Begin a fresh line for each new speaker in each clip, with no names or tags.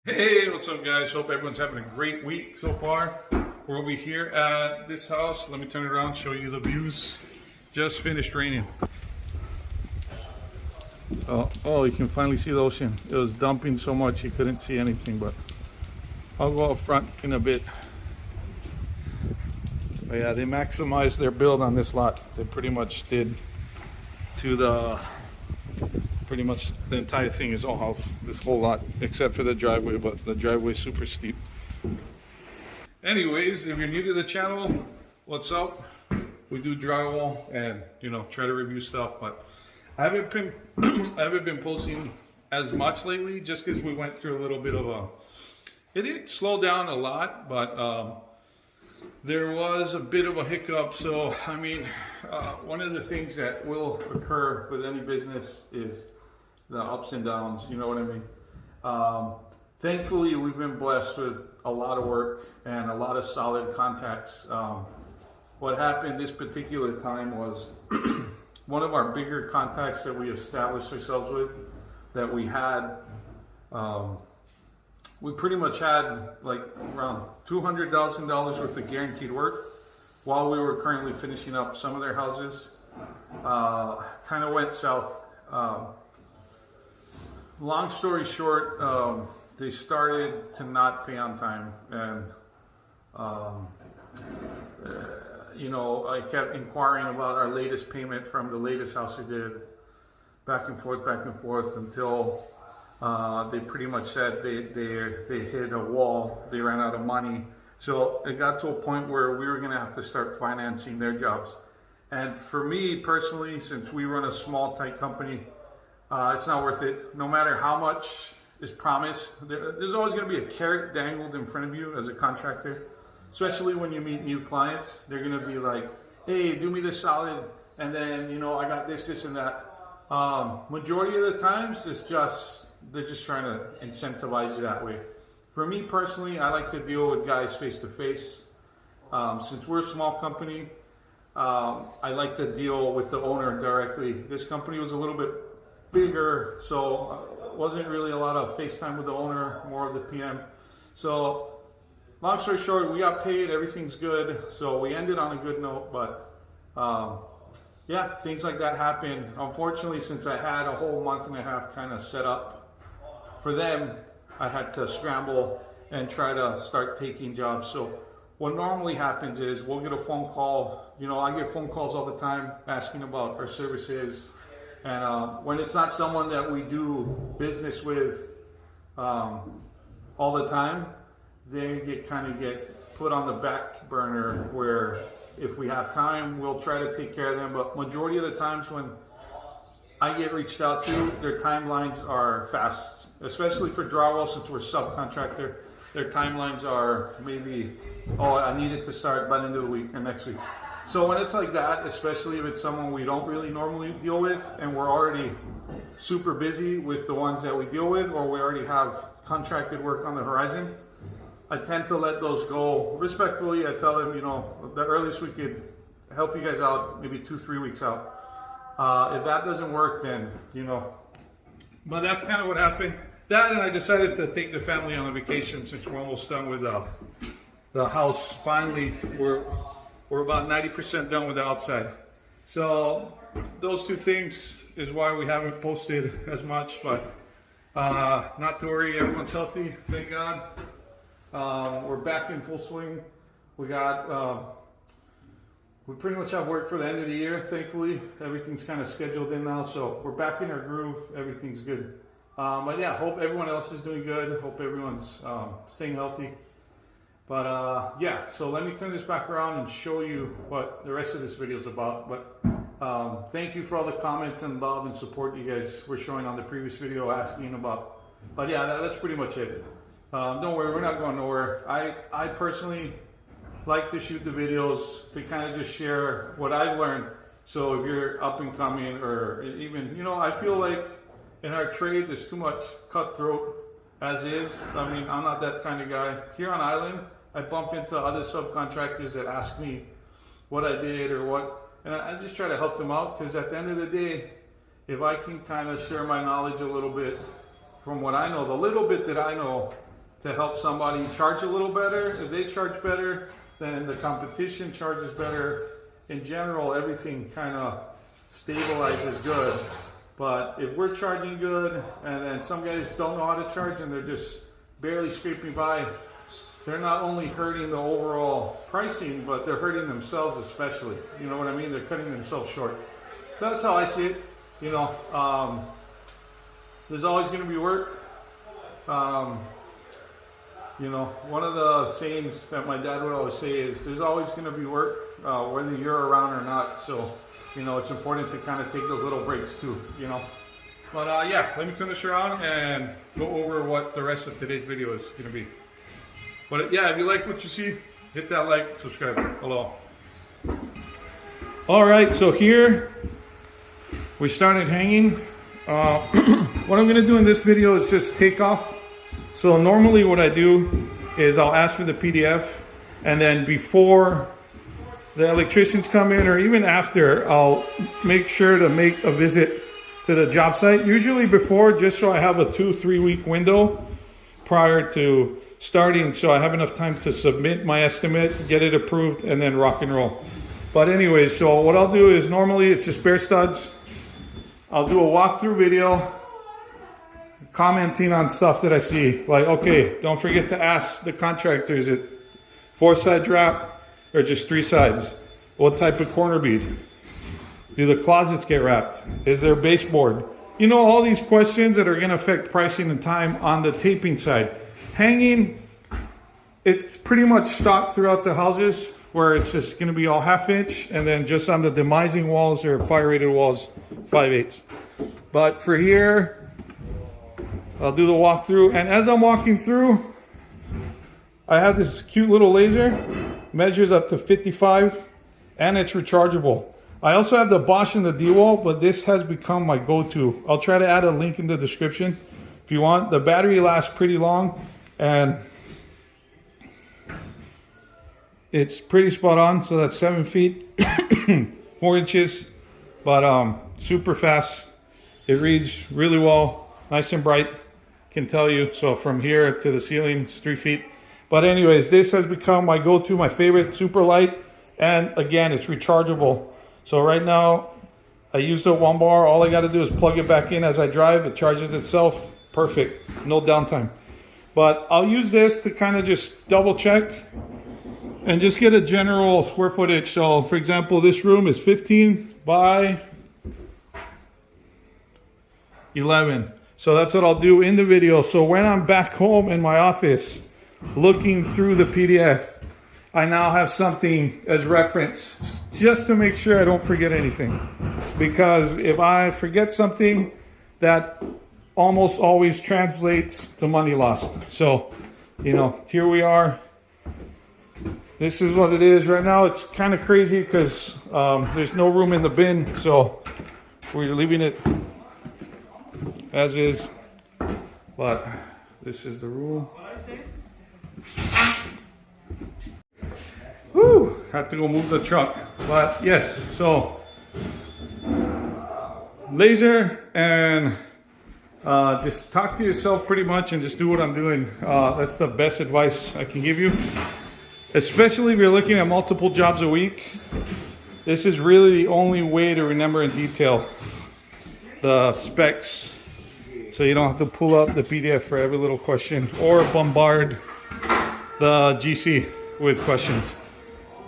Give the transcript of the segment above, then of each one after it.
Hey, what's up guys? Hope everyone's having a great week so far. We'll be here at this house. Let me turn it around, show you the views. Just finished raining. Oh, you can finally see the ocean. It was dumping so much you couldn't see anything, but I'll go up front in a bit. But yeah, they maximized their build on this lot. They pretty much did to pretty much the entire thing is all house, this whole lot, except for the driveway, but the driveway is super steep. Anyways, if you're new to the channel, what's up? We do drywall and, try to review stuff, but I haven't been posting as much lately just because we went through a little bit of it didn't slow down a lot, but there was a bit of a hiccup. So, one of the things that will occur with any business is the ups and downs, you know what I mean? Thankfully, we've been blessed with a lot of work and a lot of solid contacts. What happened this particular time was one of our bigger contacts that we established ourselves with, that we had, we pretty much had like around $200,000 worth of guaranteed work while we were currently finishing up some of their houses. Kind of went south. Long story short, they started to not pay on time, and I kept inquiring about our latest payment from the latest house we did, back and forth until they pretty much said they hit a wall. They ran out of money, so it got to a point where we were going to have to start financing their jobs. And for me personally, since we run a small tight company, it's not worth it. No matter how much is promised, there's always going to be a carrot dangled in front of you as a contractor, especially when you meet new clients. They're going to be like, hey, do me this solid, and then, I got this and that. Majority of the times, they're just trying to incentivize you that way. For me personally, I like to deal with guys face to face. Since we're a small company, I like to deal with the owner directly. This company was a little bit bigger, so wasn't really a lot of FaceTime with the owner, more of the PM. So long story short, we got paid, everything's good, so we ended on a good note. But yeah, things like that happen. Unfortunately, since I had a whole month and a half kind of set up for them, I had to scramble and try to start taking jobs. So what normally happens is we'll get a phone call. I get phone calls all the time asking about our services. And when it's not someone that we do business with all the time, they get put on the back burner, where if we have time, we'll try to take care of them. But majority of the times when I get reached out to, their timelines are fast, especially for drywall. Since we're subcontractor, their timelines are maybe, I need it to start by the end of the week or next week. So when it's like that, especially if it's someone we don't really normally deal with, and we're already super busy with the ones that we deal with, or we already have contracted work on the horizon, I tend to let those go respectfully. I tell them, the earliest we could help you guys out, maybe 2-3 weeks out. If that doesn't work, then, But that's kind of what happened. That, and I decided to take the family on a vacation since we're almost done with the house. Finally, we're about 90% done with the outside. So those two things is why we haven't posted as much, but not to worry, everyone's healthy, thank God. We're back in full swing. We pretty much have work for the end of the year, thankfully. Everything's kind of scheduled in now, so we're back in our groove, everything's good. But yeah, hope everyone else is doing good, hope everyone's staying healthy. But yeah, so let me turn this back around and show you what the rest of this video is about. But thank you for all the comments and love and support you guys were showing on the previous video, asking about. But yeah, that's pretty much it. Don't worry, we're not going nowhere. I personally like to shoot the videos to kind of just share what I've learned. So if you're up and coming, or even, I feel like in our trade there's too much cutthroat as is. I'm not that kind of guy. Here on island, I bump into other subcontractors that ask me what I did or what, and I just try to help them out, because at the end of the day, if I can kind of share my knowledge a little bit from what I know, the little bit that I know, to help somebody charge a little better. If they charge better, then the competition charges better. In general, everything kind of stabilizes good. But if we're charging good and then some guys don't know how to charge and they're just barely scraping by, they're not only hurting the overall pricing, but they're hurting themselves especially. You know what I mean? They're cutting themselves short. So that's how I see it. You know, there's always going to be work. You know, one of the sayings that my dad would always say is there's always going to be work, whether you're around or not. So, you know, it's important to kind of take those little breaks too, you know. But yeah, let me turn this around and go over what the rest of today's video is going to be. But yeah, if you like what you see, hit that like, subscribe. Hello. All right, so here we started hanging. What I'm going to do in this video is just take off. So normally what I do is I'll ask for the PDF, and then before the electricians come in or even after, I'll make sure to make a visit to the job site. Usually before, just so I have a 2-3 week window prior to starting, so I have enough time to submit my estimate, get it approved, and then rock and roll. But anyways, so what I'll do is normally it's just bare studs. I'll do a walkthrough video, commenting on stuff that I see. Like, okay, don't forget to ask the contractor, is it 4-side wrap or just 3 sides? What type of corner bead? Do the closets get wrapped? Is there baseboard? You know, all these questions that are going to affect pricing and time on the taping side. Hanging, it's pretty much stock throughout the houses where it's just going to be all 1/2 inch, and then just on the demising walls or fire rated walls, 5/8. But for here, I'll do the walkthrough, and as I'm walking through, I have this cute little laser, measures up to 55, and it's rechargeable. I also have the Bosch and the DeWalt, but this has become my go-to. I'll try to add a link in the description if you want. The battery lasts pretty long, and it's pretty spot on. So that's 7 feet, 4 inches, but super fast. It reads really well, nice and bright. Can tell you, so from here to the ceiling it's 3 feet. But anyways, this has become my go-to, my favorite, super light, and again, it's rechargeable. So right now I use the 1 bar. All I got to do is plug it back in as I drive. It charges itself. Perfect, no downtime. But I'll use this to kind of just double check and just get a general square footage. So for example, this room is 15 by 11. So that's what I'll do in the video. So when I'm back home in my office looking through the PDF, I now have something as reference just to make sure I don't forget anything. Because if I forget something, that almost always translates to money lost. So, you know, here we are. This is what it is right now. It's kind of crazy because there's no room in the bin. So we're leaving it as is, but this is the rule. Woo! Had to go move the truck, but yes. So laser and just talk to yourself pretty much, and just do what I'm doing. That's the best advice I can give you, especially if you're looking at multiple jobs a week. This is really the only way to remember in detail the specs. So you don't have to pull up the PDF for every little question or bombard the GC with questions.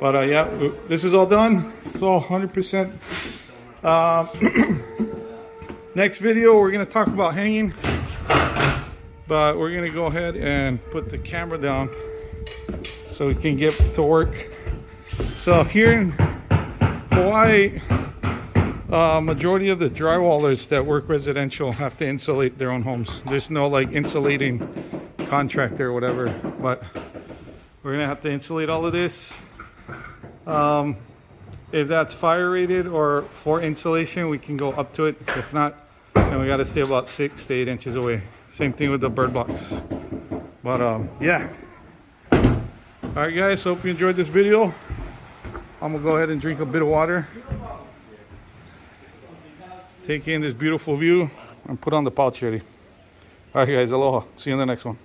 But yeah, this is all done. So 100%. Next video, we're going to talk about hanging. But we're going to go ahead and put the camera down so we can get to work. So here in Hawaii, majority of the drywallers that work residential have to insulate their own homes. There's no like insulating contractor or whatever, but we're gonna have to insulate all of this. If that's fire rated or for insulation, we can go up to it. If not, then we got to stay about 6 to 8 inches away. Same thing with the bird box. But yeah. All right, guys. Hope you enjoyed this video. I'm gonna go ahead and drink a bit of water. Take in this beautiful view and put on the pouch ready. All right, guys. Aloha. See you in the next one.